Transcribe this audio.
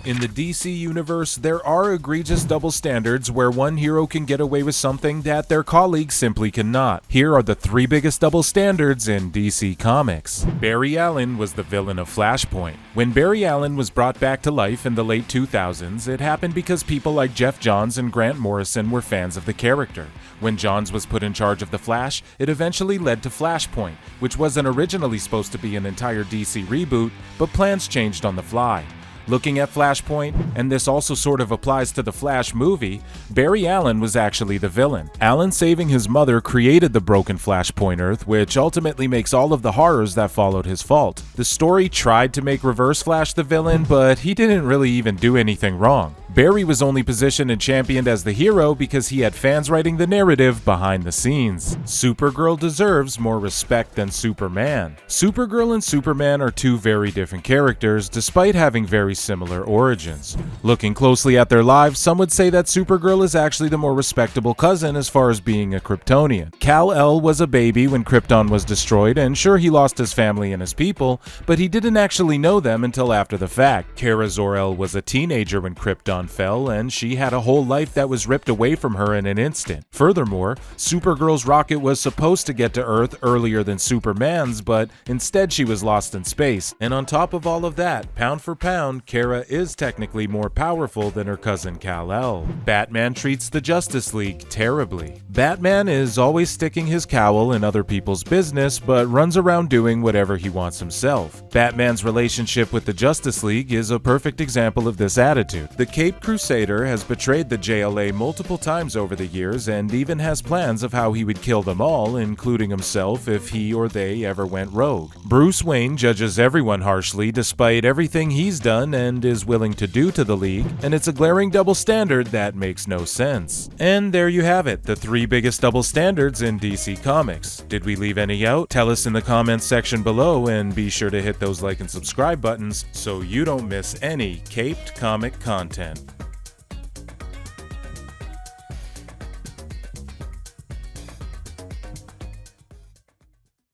In the DC universe, there are egregious double standards where one hero can get away with something that their colleagues simply cannot. Here are the 3 biggest double standards in DC Comics. Barry Allen was the villain of Flashpoint. When Barry Allen was brought back to life in the late 2000s, it happened because people like Jeff Johns and Grant Morrison were fans of the character. When Johns was put in charge of The Flash, it eventually led to Flashpoint, which wasn't originally supposed to be an entire DC reboot, but plans changed on the fly. Looking at Flashpoint, and this also sort of applies to the Flash movie, Barry Allen was actually the villain. Allen saving his mother created the broken Flashpoint Earth, which ultimately makes all of the horrors that followed his fault. The story tried to make Reverse Flash the villain, but he didn't really even do anything wrong. Barry was only positioned and championed as the hero because he had fans writing the narrative behind the scenes. Supergirl deserves more respect than Superman. Supergirl and Superman are 2 very different characters, despite having very similar origins. Looking closely at their lives, some would say that Supergirl is actually the more respectable cousin as far as being a Kryptonian. Kal-El was a baby when Krypton was destroyed, and sure, he lost his family and his people, but he didn't actually know them until after the fact. Kara Zor-El was a teenager when Krypton fell, and she had a whole life that was ripped away from her in an instant. Furthermore, Supergirl's rocket was supposed to get to Earth earlier than Superman's, but instead she was lost in space. And on top of all of that, pound for pound, Kara is technically more powerful than her cousin Kal-El. Batman treats the Justice League terribly. Batman is always sticking his cowl in other people's business, but runs around doing whatever he wants himself. Batman's relationship with the Justice League is a perfect example of this attitude. The Caped Crusader has betrayed the JLA multiple times over the years and even has plans of how he would kill them all, including himself if he or they ever went rogue. Bruce Wayne judges everyone harshly despite everything he's done and is willing to do to the League, and it's a glaring double standard that makes no sense. And there you have it, the 3 biggest double standards in DC Comics. Did we leave any out? Tell us in the comments section below, and be sure to hit those like and subscribe buttons so you don't miss any Caped comic content.